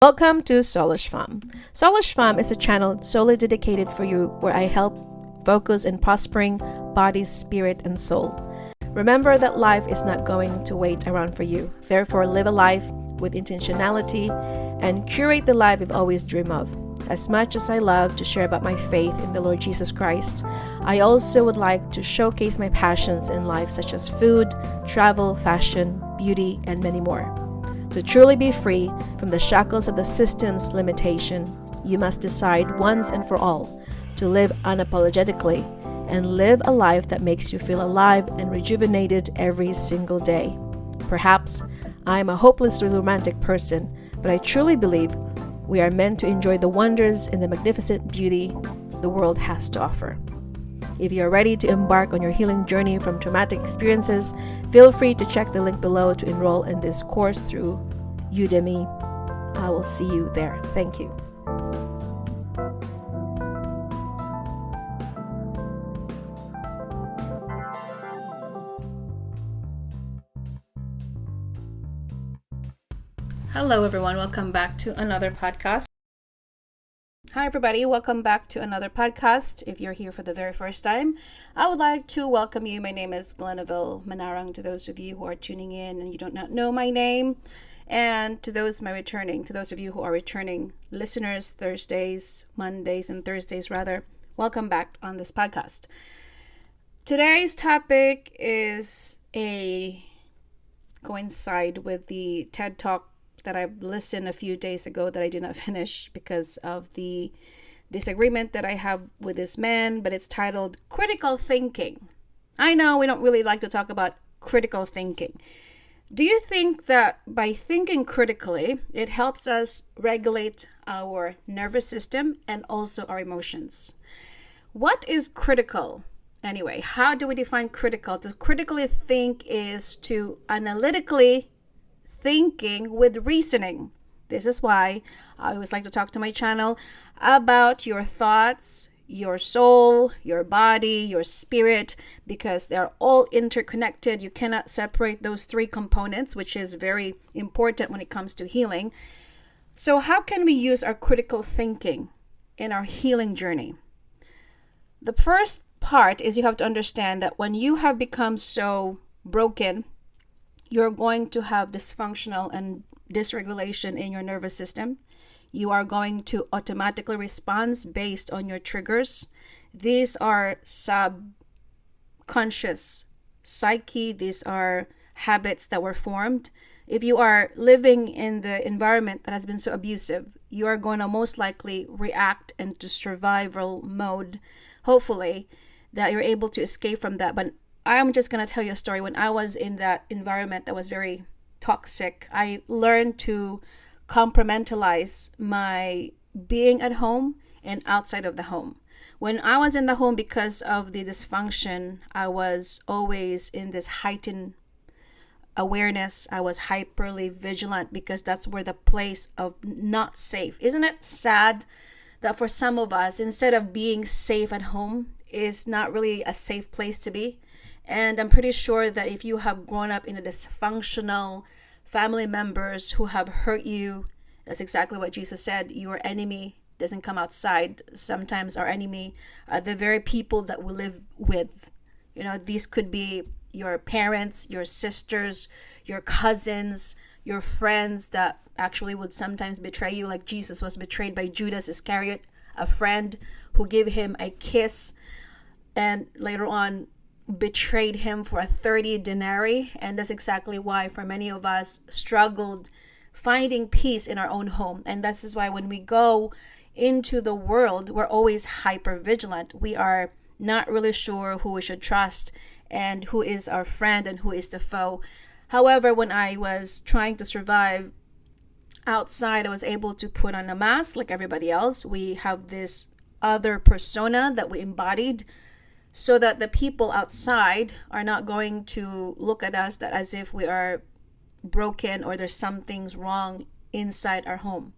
Welcome to Soulishfemme. Soulishfemme is a channel solely dedicated for you where I help focus in prospering body, spirit, and soul. Remember that life is not going to wait around for you. Therefore, live a life with intentionality and curate the life you've always dreamed of. As much as I love to share about my faith in the Lord Jesus Christ, I also would like to showcase my passions in life such as food, travel, fashion, beauty, and many more. To truly be free from the shackles of the system's limitation, you must decide once and for all to live unapologetically and live a life that makes you feel alive and rejuvenated every single day. Perhaps I am a hopelessly romantic person, but I truly believe we are meant to enjoy the wonders and the magnificent beauty the world has to offer. If you are ready to embark on your healing journey from traumatic experiences, feel free to check the link below to enroll in this course through Udemy. I will see you there. Thank you. Hello, everyone. Welcome back to another podcast. Hi, everybody. Welcome back to another podcast. If you're here for the very first time, I would like to welcome you. My name is Glenaville Manarang. To those of you who are tuning in and you do not know my name, and to those of you who are returning listeners, Mondays and Thursdays rather, welcome back on this podcast. Today's topic is coincide with the TED Talk that I listened a few days ago that I did not finish because of the disagreement that I have with this man, but it's titled Critical Thinking. I know we don't really like to talk about critical thinking. Do you think that by thinking critically, it helps us regulate our nervous system and also our emotions? What is critical? Anyway, how do we define critical? To critically think is to analytically thinking with reasoning. This is why I always like to talk to my channel about your thoughts, your soul, your body, your spirit, because they're all interconnected. You cannot separate those three components, which is very important when it comes to healing. So how can we use our critical thinking in our healing journey? The first part is you have to understand that when you have become so broken, you're going to have dysfunctional and dysregulation in your nervous system. You are going to automatically respond based on your triggers. These are subconscious psyche. These are habits that were formed. If you are living in the environment that has been so abusive, you are going to most likely react into survival mode. Hopefully that you're able to escape from that. But I'm just going to tell you a story. When I was in that environment that was very toxic, I learned to compartmentalize my being at home and outside of the home. When I was in the home, because of the dysfunction, I was always in this heightened awareness. I was hyperly vigilant because that's where the place of not safe. Isn't it sad that for some of us, instead of being safe at home, is not really a safe place to be? And I'm pretty sure that if you have grown up in a dysfunctional family members who have hurt you, that's exactly what Jesus said. Your enemy doesn't come outside. Sometimes our enemy are the very people that we live with. You know, these could be your parents, your sisters, your cousins, your friends that actually would sometimes betray you, like Jesus was betrayed by Judas Iscariot, a friend who gave him a kiss and later on betrayed him for a 30 denarii. And that's exactly why for many of us struggled finding peace in our own home. And this is why when we go into the world, we're always hyper vigilant. We are not really sure who we should trust and who is our friend and who is the foe. However, when I was trying to survive outside, I was able to put on a mask like everybody else. We have this other persona that we embodied, so that the people outside are not going to look at us that as if we are broken or there's something's wrong inside our home.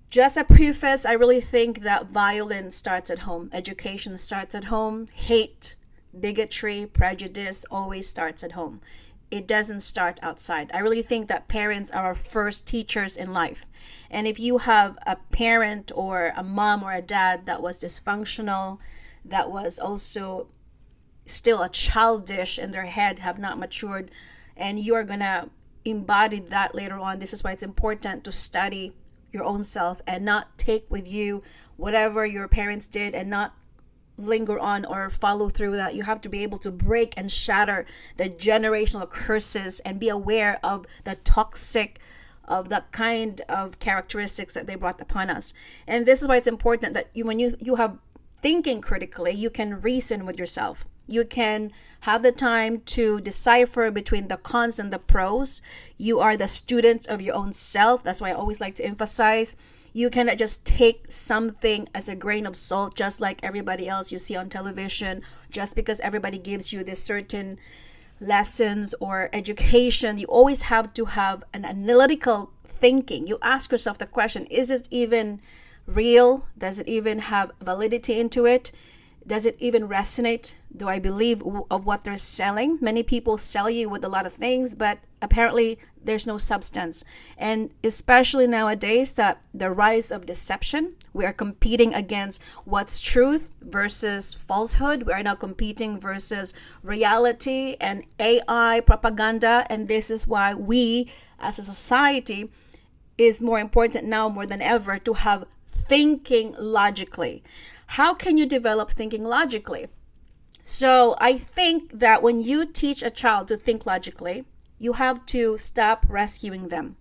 Just a preface, I really think that violence starts at home. Education starts at home. Hate, bigotry, prejudice always starts at home. it doesn't start outside. I really think that parents are our first teachers in life. And if you have a parent or a mom or a dad that was dysfunctional, that was also still a childish in their head, have not matured, and you are going to embody that later on, this is why it's important to study your own self and not take with you whatever your parents did and not linger on or follow through that. You have to be able to break and shatter the generational curses and be aware of the toxic, of the kind of characteristics that they brought upon us. And this is why it's important that when you have thinking critically, you can reason with yourself. You can have the time to decipher between the cons and the pros. You are the student of your own self. That's why I always like to emphasize, you cannot just take something as a grain of salt, just like everybody else you see on television, just because everybody gives you this certain lessons or education. You always have to have an analytical thinking. You ask yourself the question, is this even real? Does it even have validity into it? Does it even resonate? Do I believe of what they're selling? Many people sell you with a lot of things, but apparently there's no substance. And especially nowadays, that the rise of deception, we are competing against what's truth versus falsehood. We are now competing versus reality and AI propaganda. And this is why we as a society is more important now more than ever to have thinking logically. How can you develop thinking logically? So I think that when you teach a child to think logically, you have to stop rescuing them.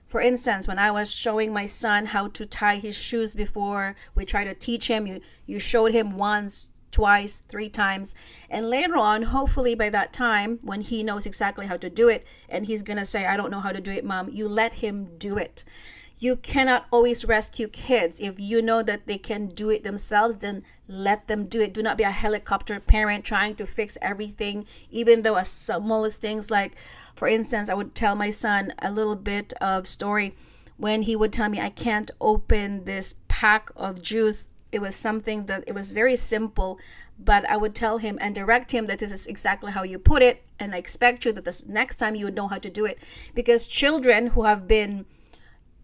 For instance, when I was showing my son how to tie his shoes before, we tried to teach him, you showed him once, twice, 3 times. And later on, hopefully by that time, when he knows exactly how to do it, and he's going to say, I don't know how to do it, Mom, you let him do it. You cannot always rescue kids. If you know that they can do it themselves, then let them do it. Do not be a helicopter parent trying to fix everything, even though as smallest things, like, for instance, I would tell my son a little bit of story when he would tell me, I can't open this pack of juice. It was something that it was very simple, but I would tell him and direct him that this is exactly how you put it, and I expect you that this next time you would know how to do it. Because children who have been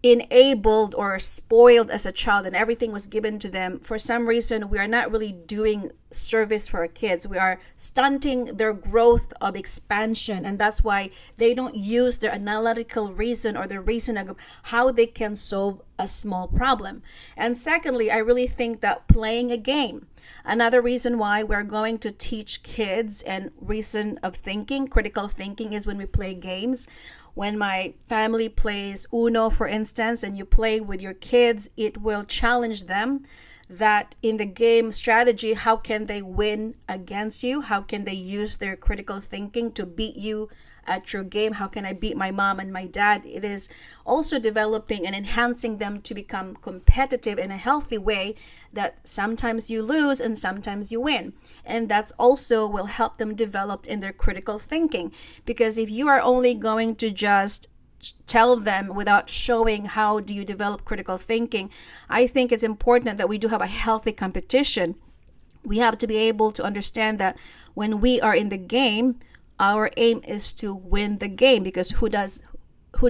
enabled or spoiled as a child and everything was given to them, for some reason we are not really doing service for our kids. We are stunting their growth of expansion, and that's why they don't use their analytical reason or their reason of how they can solve a small problem. And secondly, I really think that playing a game, another reason why we're going to teach kids and reason of thinking, critical thinking, is when we play games. When my family plays Uno, for instance, and you play with your kids, it will challenge them that in the game strategy, how can they win against you? How can they use their critical thinking to beat you at your game? How can I beat my mom and my dad? It is also developing and enhancing them to become competitive in a healthy way, that sometimes you lose and sometimes you win. And that's also will help them develop in their critical thinking. Because if you are only going to just tell them without showing how do you develop critical thinking, I think it's important that we do have a healthy competition. We have to be able to understand that when we are in the game, our aim is to win the game, because who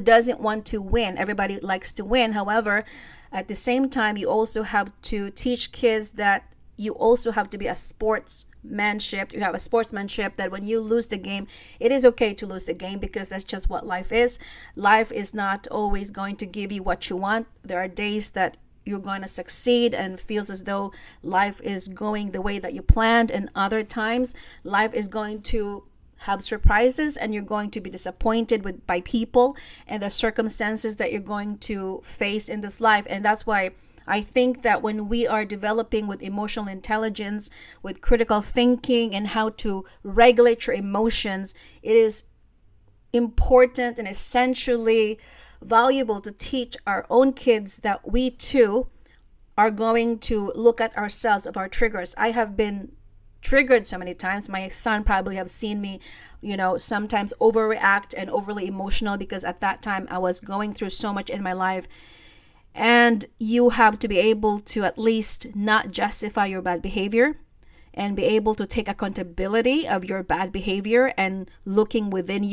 doesn't want to win? Everybody likes to win. However, at the same time, you also have to teach kids that you also have to be a sportsmanship. You have a sportsmanship that when you lose the game, it is okay to lose the game, because that's just what life is. Life is not always going to give you what you want. There are days that you're going to succeed and feels as though life is going the way that you planned, and other times life is going to have surprises and you're going to be disappointed by people and the circumstances that you're going to face in this life. And that's why I think that when we are developing with emotional intelligence, with critical thinking and how to regulate your emotions, it is important and essentially valuable to teach our own kids that we too are going to look at ourselves of our triggers. I have been triggered so many times. My son probably have seen me, sometimes overreact and overly emotional, because at that time I was going through so much in my life. And you have to be able to at least not justify your bad behavior. and be able to take accountability of your bad behavior and looking within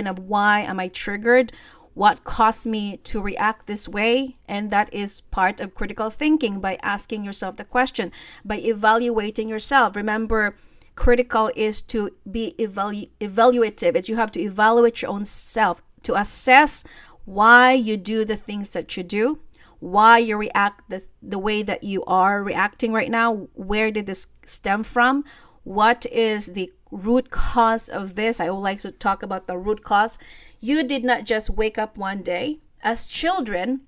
of why am I triggered, what caused me to react this way. And that is part of critical thinking, by asking yourself the question, by evaluating yourself. Remember, critical is to be evaluative. It's you have to evaluate your own self to assess why you do the things that you do, why you react the way that you are reacting right now. Where did this stem from? What is the root cause of this? I would like to talk about the root cause. You did not just wake up one day. As children,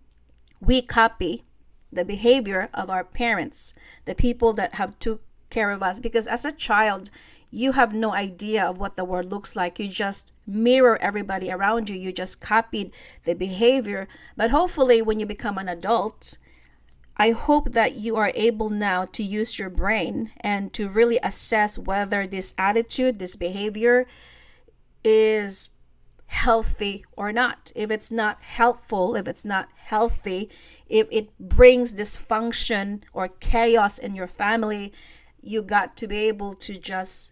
we copy the behavior of our parents, the people that have took care of us, because as a child, you have no idea of what the world looks like. You just mirror everybody around you. You just copied the behavior. But hopefully when you become an adult, I hope that you are able now to use your brain and to really assess whether this attitude, this behavior is healthy or not. If it's not helpful, if it's not healthy, if it brings dysfunction or chaos in your family, you got to be able to just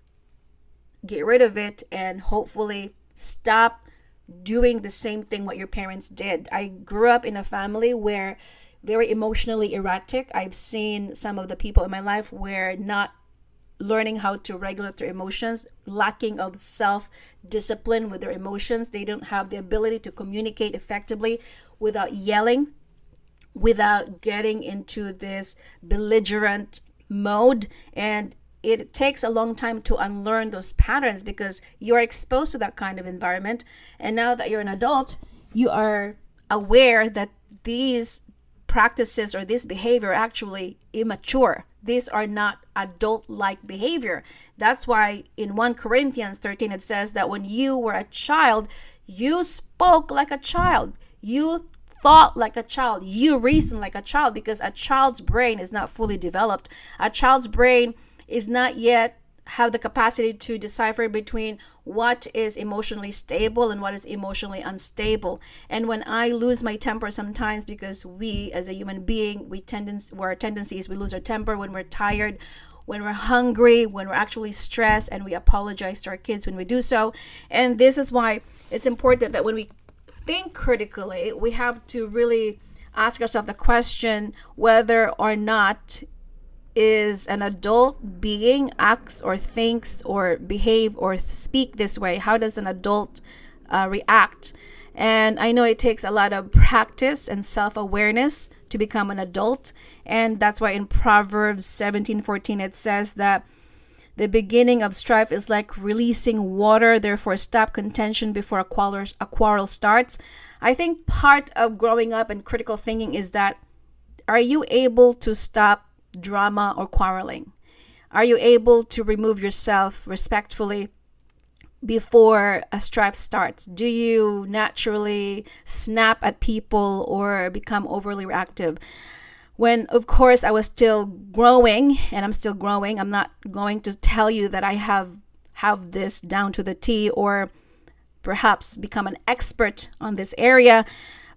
get rid of it and hopefully stop doing the same thing what your parents did. I grew up in a family where very emotionally erratic. I've seen some of the people in my life where not learning how to regulate their emotions, lacking of self-discipline with their emotions. They don't have the ability to communicate effectively without yelling, without getting into this belligerent mode. And it takes a long time to unlearn those patterns because you're exposed to that kind of environment. And now that you're an adult, you are aware that these practices or this behavior are actually immature. These are not adult-like behavior. That's why in 1 Corinthians 13 it says that when you were a child, you spoke like a child. You thought like a child. You reasoned like a child, because a child's brain is not fully developed. A child's brain is not yet have the capacity to decipher between what is emotionally stable and what is emotionally unstable. And when I lose my temper sometimes, because we as a human being, our tendency is we lose our temper when we're tired, when we're hungry, when we're actually stressed, and we apologize to our kids when we do so. And this is why it's important that when we think critically, we have to really ask ourselves the question whether or not is an adult being acts or thinks or behave or speak this way. How does an adult react? And I know it takes a lot of practice and self-awareness to become an adult. And that's why in Proverbs 17:14 it says that the beginning of strife is like releasing water. Therefore, stop contention before a quarrel starts. I think part of growing up and critical thinking is that, are you able to stop drama or quarreling? Are you able to remove yourself respectfully before a strife starts? Do you naturally snap at people or become overly reactive? When, of course, I was still growing, and I'm still growing, I'm not going to tell you that I have this down to the T or perhaps become an expert on this area,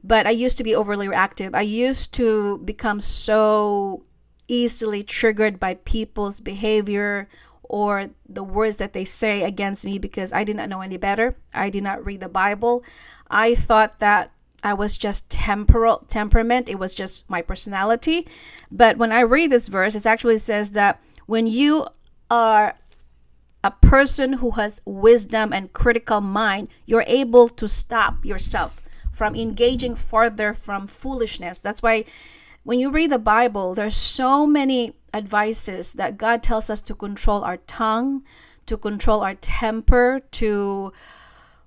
but I used to be overly reactive. I used to become so easily triggered by people's behavior or the words that they say against me because I did not know any better. I did not read the Bible. I thought that I was just temperament. It was just my personality. But when I read this verse, it actually says that when you are a person who has wisdom and critical mind, you're able to stop yourself from engaging further from foolishness. That's why when you read the Bible, there's so many advices that God tells us to control our tongue, to control our temper, to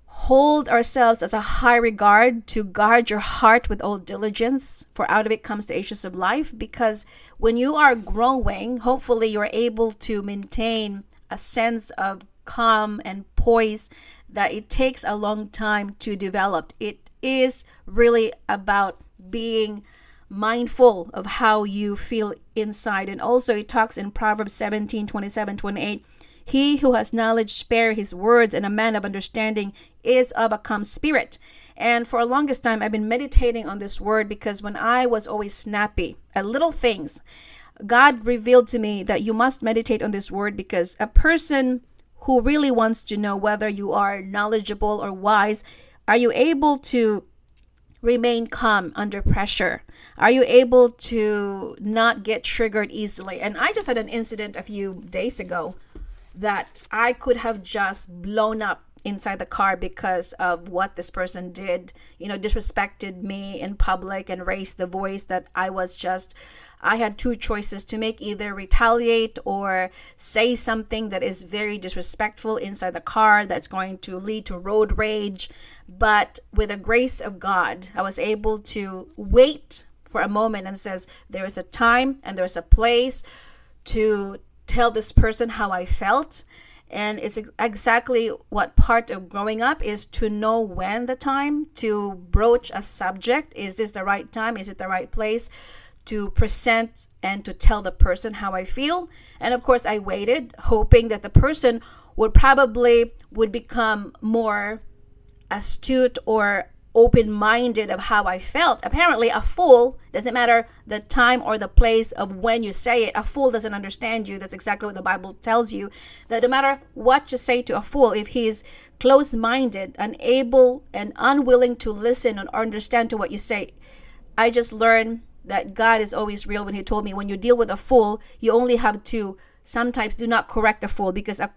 hold ourselves as a high regard, to guard your heart with all diligence, for out of it comes the issues of life. Because when you are growing, hopefully you're able to maintain a sense of calm and poise that it takes a long time to develop. It is really about being mindful of how you feel inside. And also it talks in Proverbs 17:27-28, he who has knowledge spare his words, and a man of understanding is of a calm spirit. And for the longest time I've been meditating on this word, because when I was always snappy at little things, God revealed to me that you must meditate on this word, because a person who really wants to know whether you are knowledgeable or wise, are you able to remain calm under pressure? Are you able to not get triggered easily? And I just had an incident a few days ago that I could have just blown up inside the car because of what this person did, disrespected me in public and raised the voice that I had two choices to make: either retaliate or say something that is very disrespectful inside the car that's going to lead to road rage. But with the grace of God, I was able to wait for a moment and says, there is a time and there's a place to tell this person how I felt. And it's exactly what part of growing up is, to know when the time to broach a subject. Is this the right time? Is it the right place to present and to tell the person how I feel? And of course, I waited, hoping that the person would become more astute or open-minded of how I felt. Apparently, a fool, doesn't matter the time or the place of when you say it, a fool doesn't understand you. That's exactly what the Bible tells you, that no matter what you say to a fool, if he's close-minded, unable and unwilling to listen or understand to what you say. I just learned that God is always real when he told me, when you deal with a fool, you only have to sometimes do not correct a fool, because a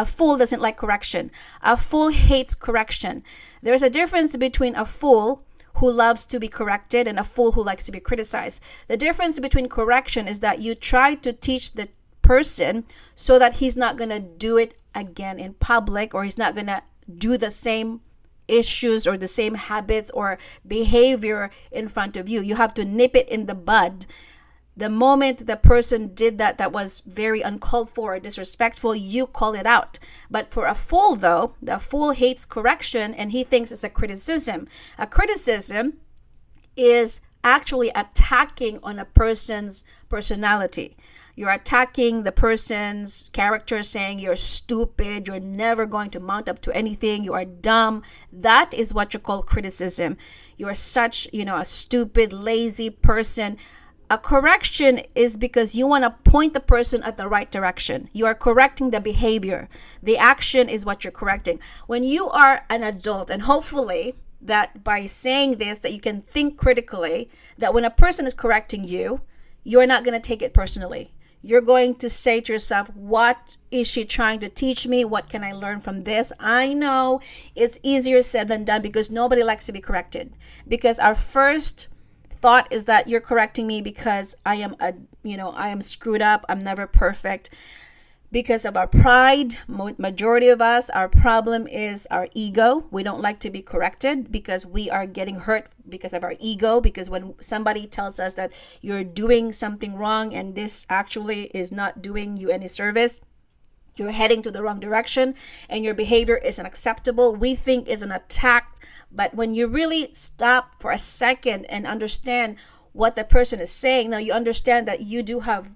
fool doesn't like correction. A fool hates correction. There's a difference between a fool who loves to be corrected and a fool who likes to be criticized. The difference between correction is that you try to teach the person so that he's not going to do it again in public, or he's not going to do the same issues or the same habits or behavior in front of you. You have to nip it in the bud. The moment the person did that was very uncalled for or disrespectful, you call it out. But for a fool, though, the fool hates correction and he thinks it's a criticism. A criticism is actually attacking on a person's personality. You're attacking the person's character, saying you're stupid, you're never going to mount up to anything, you are dumb. That is what you call criticism. You are such, a stupid, lazy person. A correction is because you want to point the person at the right direction. You are correcting the behavior. The action is what you're correcting. When you are an adult, and hopefully that by saying this, that you can think critically, that when a person is correcting you, you're not going to take it personally. You're going to say to yourself, what is she trying to teach me? What can I learn from this? I know it's easier said than done, because nobody likes to be corrected. Because our first thought is that you're correcting me because I am screwed up. I'm never perfect. Because of our pride, majority of us, our problem is our ego. We don't like to be corrected because we are getting hurt because of our ego. Because when somebody tells us that you're doing something wrong and this actually is not doing you any service, you're heading to the wrong direction and your behavior is unacceptable, we think is an attack. But when you really stop for a second and understand what the person is saying, now you understand that you do have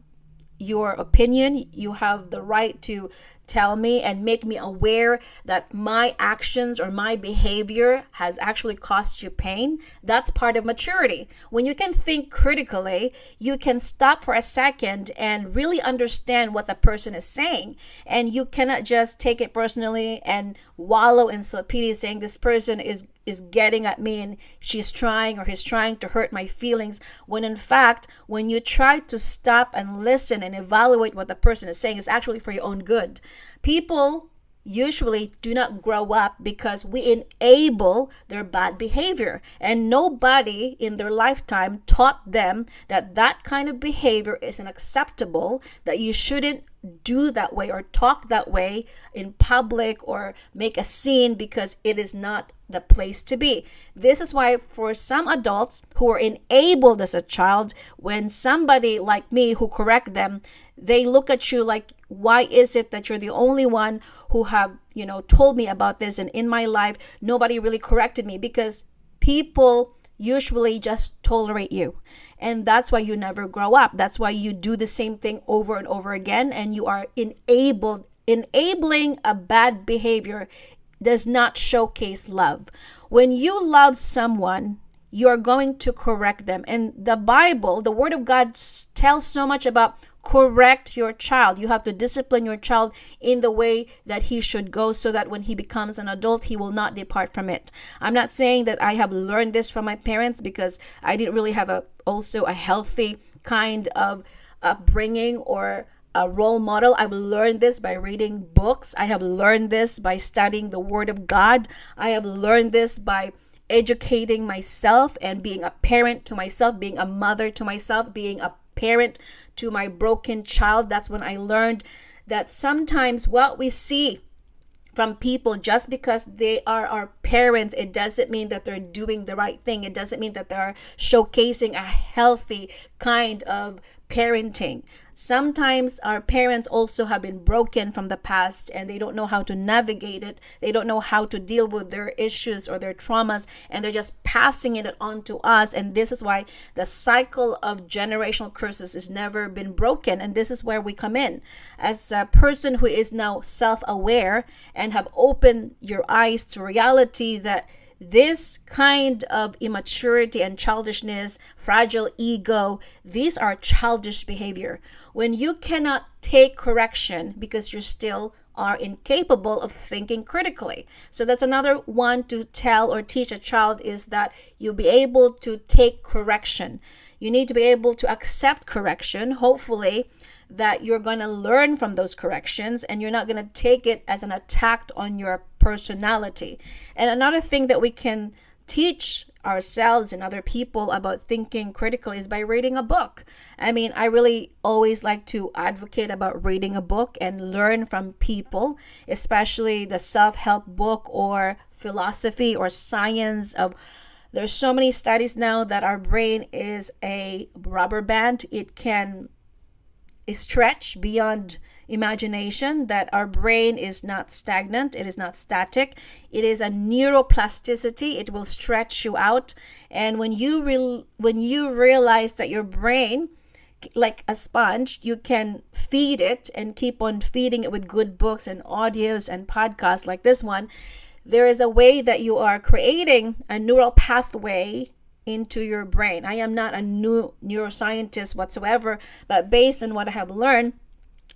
your opinion. You have the right to tell me and make me aware that my actions or my behavior has actually caused you pain. That's part of maturity. When you can think critically, you can stop for a second and really understand what the person is saying. And you cannot just take it personally and wallow in self-pity, saying this person is getting at me and she's trying or he's trying to hurt my feelings, when in fact, when you try to stop and listen and evaluate what the person is saying, it's actually for your own good. People usually do not grow up because we enable their bad behavior, and nobody in their lifetime taught them that that kind of behavior is unacceptable, that you shouldn't do that way or talk that way in public or make a scene, because it is not the place to be. This is why for some adults who are enabled as a child, when somebody like me who correct them, they look at you like, why is it that you're the only one who have, told me about this, and in my life, nobody really corrected me? Because people usually just tolerate you. And that's why you never grow up. That's why you do the same thing over and over again, and you are enabled. Enabling a bad behavior does not showcase love. When you love someone, you are going to correct them. And the Bible, the Word of God, tells so much about correct your child. You have to discipline your child in the way that he should go, so that when he becomes an adult, he will not depart from it. I'm not saying that I have learned this from my parents, because I didn't really have also a healthy kind of upbringing or a role model. I've learned this by reading books. I have learned this by studying the Word of God. I have learned this by educating myself and being a parent to myself, being a mother to myself, being a parent to my broken child. That's when I learned that sometimes what we see from people, just because they are our parents, it doesn't mean that they're doing the right thing. It doesn't mean that they're showcasing a healthy kind of parenting. Sometimes our parents also have been broken from the past, and they don't know how to navigate it. They don't know how to deal with their issues or their traumas, and they're just passing it on to us. And this is why the cycle of generational curses has never been broken. And this is where we come in as a person who is now self-aware and have opened your eyes to reality, that this kind of immaturity and childishness, fragile ego, these are childish behavior. When you cannot take correction because you still are incapable of thinking critically. So that's another one to tell or teach a child, is that you'll be able to take correction. You need to be able to accept correction, hopefully, that you're going to learn from those corrections, and you're not going to take it as an attack on your personality. And another thing that we can teach ourselves and other people about thinking critically is by reading a book. I mean, I really always like to advocate about reading a book and learn from people, especially the self-help book or philosophy or science of. There's so many studies now that our brain is a rubber band. It can stretch beyond imagination, that our brain is not stagnant, it is not static, it is a neuroplasticity. It will stretch you out. And when you realize that your brain, like a sponge, you can feed it and keep on feeding it with good books and audios and podcasts like this one, there is a way that you are creating a neural pathway into your brain. I am not a new neuroscientist whatsoever, but based on what I have learned,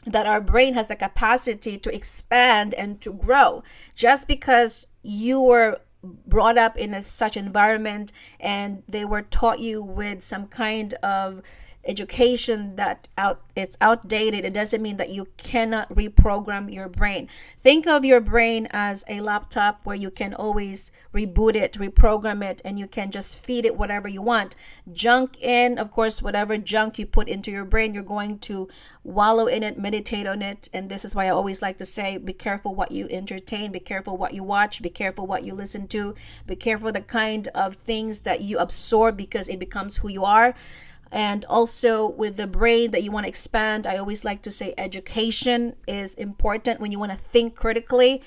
that our brain has the capacity to expand and to grow. Just because you were brought up in such environment and they were taught you with some kind of education that it's outdated, it doesn't mean that you cannot reprogram your brain. Think of your brain as a laptop where you can always reboot it, reprogram it, and you can just feed it whatever you want. Junk in, of course, whatever junk you put into your brain, you're going to wallow in it, meditate on it. And this is why I always like to say, be careful what you entertain, be careful what you watch, be careful what you listen to, be careful the kind of things that you absorb, because it becomes who you are. And also with the brain that you want to expand, I always like to say education is important when you want to think critically.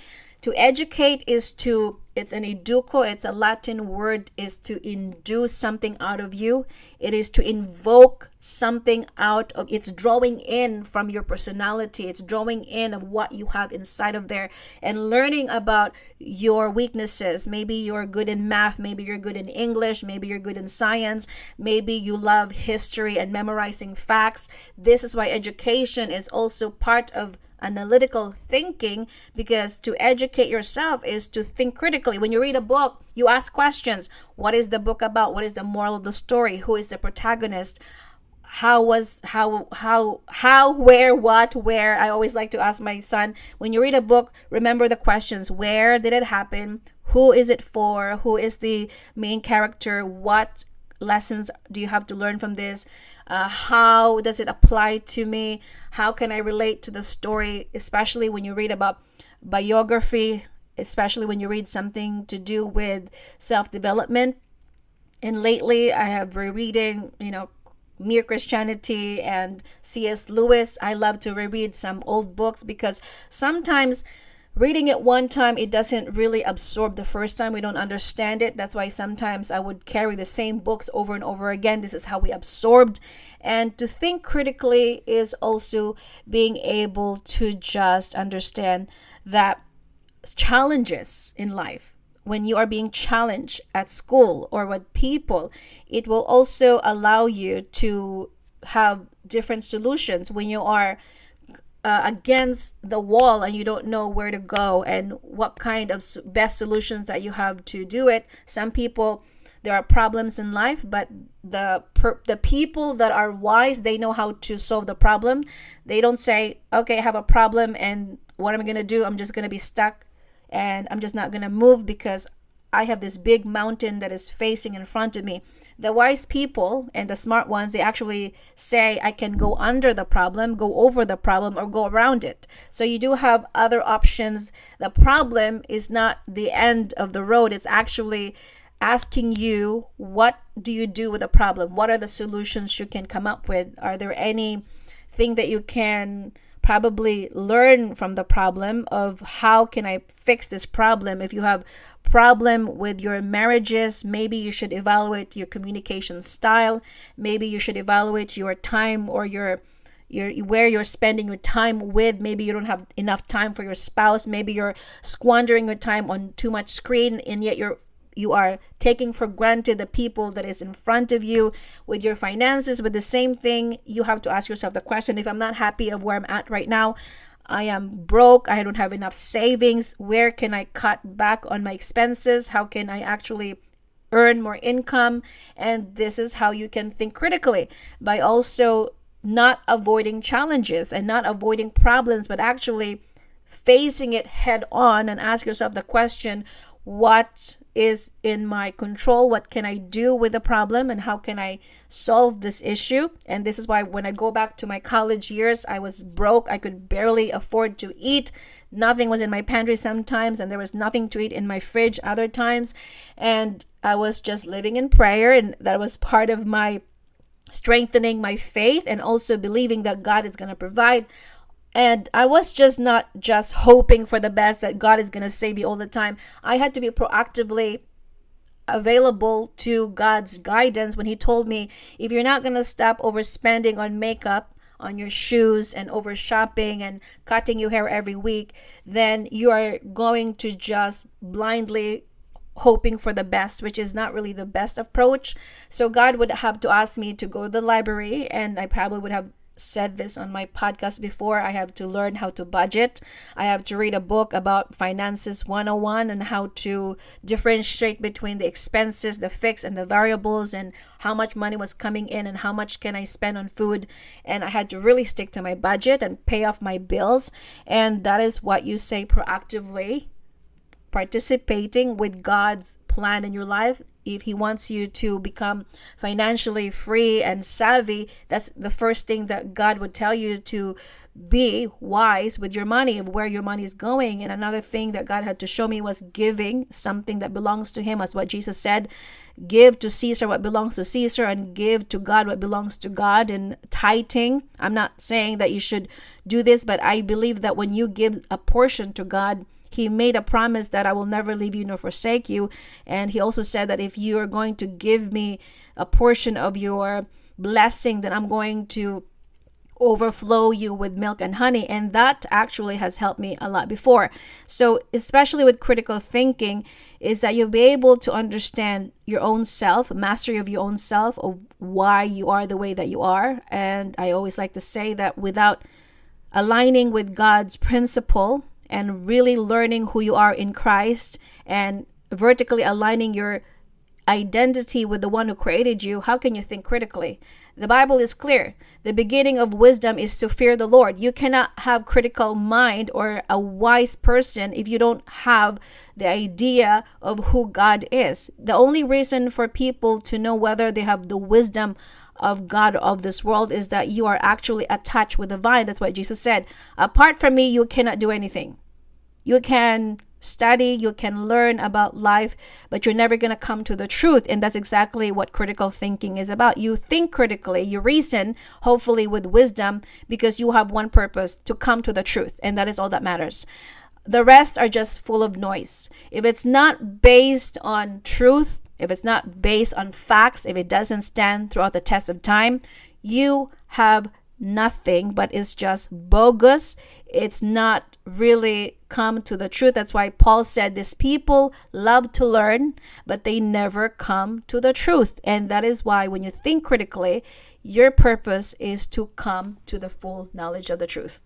To educate is to, it's an educo, it's a Latin word, is to induce something out of you. It is to invoke something out of, it's drawing in from your personality. It's drawing in of what you have inside of there and learning about your weaknesses. Maybe you're good in math, maybe you're good in English, maybe you're good in science, maybe you love history and memorizing facts. This is why education is also part of analytical thinking, because to educate yourself is to think critically. When you read a book, you ask questions. What is the book about? What is the moral of the story? Who is the protagonist? How, where, what, where? I always like to ask my son, when you read a book, remember the questions. Where did it happen? Who is it for? Who is the main character? What lessons do you have to learn from this? How does it apply to me? How can I relate to the story? Especially when you read about biography, especially when you read something to do with self-development. And lately I have rereading, Mere Christianity and C.S. Lewis. I love to reread some old books, because sometimes reading it one time, it doesn't really absorb the first time. We don't understand it. That's why sometimes I would carry the same books over and over again. This is how we absorbed. And to think critically is also being able to just understand that challenges in life, when you are being challenged at school or with people, it will also allow you to have different solutions when you are against the wall and you don't know where to go and what kind of best solutions that you have to do it. Some people, there are problems in life, but the people that are wise, they know how to solve the problem. They don't say, okay, I have a problem and what am I going to do? I'm just going to be stuck and I'm just not going to move because I have this big mountain that is facing in front of me. The wise people and the smart ones, they actually say, I can go under the problem, go over the problem, or go around it. So you do have other options. The problem is not the end of the road. It's actually asking you, what do you do with the problem? What are the solutions you can come up with? Are there anything that you can probably learn from the problem of how can I fix this problem? If you have problem with your marriages, maybe you should evaluate your communication style. Maybe you should evaluate your time or your where you're spending your time with. Maybe you don't have enough time for your spouse. Maybe you're squandering your time on too much screen, and yet you are taking for granted the people that is in front of you. With your finances, with the same thing, you have to ask yourself the question, if I'm not happy of where I'm at right now, I am broke, I don't have enough savings, where can I cut back on my expenses? How can I actually earn more income? And this is how you can think critically, by also not avoiding challenges and not avoiding problems, but actually facing it head on and ask yourself the question, what is in my control? What can I do with the problem? And how can I solve this issue? And this is why when I go back to my college years, I was broke. I could barely afford to eat. Nothing was in my pantry sometimes, and there was nothing to eat in my fridge other times. And I was just living in prayer, and that was part of my strengthening my faith and also believing that God is going to provide. And I was just not just hoping for the best that God is going to save me all the time. I had to be proactively available to God's guidance when He told me, if you're not going to stop overspending on makeup, on your shoes, and over shopping and cutting your hair every week, then you are going to just blindly hoping for the best, which is not really the best approach. So God would have to ask me to go to the library, and I probably would have said this on my podcast before, I have to learn how to budget. I have to read a book about finances 101 and how to differentiate between the expenses, the fixed and the variables, and how much money was coming in and how much can I spend on food. And I had to really stick to my budget and pay off my bills. And that is what you say proactively participating with God's plan in your life. If He wants you to become financially free and savvy, that's the first thing that God would tell you, to be wise with your money, of where your money is going. And another thing that God had to show me was giving something that belongs to Him, as what Jesus said, give to Caesar what belongs to Caesar and give to God what belongs to God. And tithing, I'm not saying that you should do this, but I believe that when you give a portion to God, He made a promise that I will never leave you nor forsake you. And He also said that if you are going to give me a portion of your blessing, then I'm going to overflow you with milk and honey. And that actually has helped me a lot before. So especially with critical thinking, is that you'll be able to understand your own self, mastery of your own self, of why you are the way that you are. And I always like to say that without aligning with God's principle and really learning who you are in Christ and vertically aligning your identity with the one who created you, how can you think critically? The Bible is clear. The beginning of wisdom is to fear the Lord. You cannot have critical mind or a wise person if you don't have the idea of who God is. The only reason for people to know whether they have the wisdom of God of this world is that you are actually attached with the vine. That's what Jesus said. Apart from me, you cannot do anything. You can study, you can learn about life, but you're never going to come to the truth. And that's exactly what critical thinking is about. You think critically, you reason, hopefully with wisdom, because you have one purpose: to come to the truth. And that is all that matters. The rest are just full of noise. If it's not based on truth, if it's not based on facts, if it doesn't stand throughout the test of time, you have nothing, but it's just bogus. It's not really come to the truth. That's why Paul said these people love to learn, but they never come to the truth. And that is why when you think critically, your purpose is to come to the full knowledge of the truth.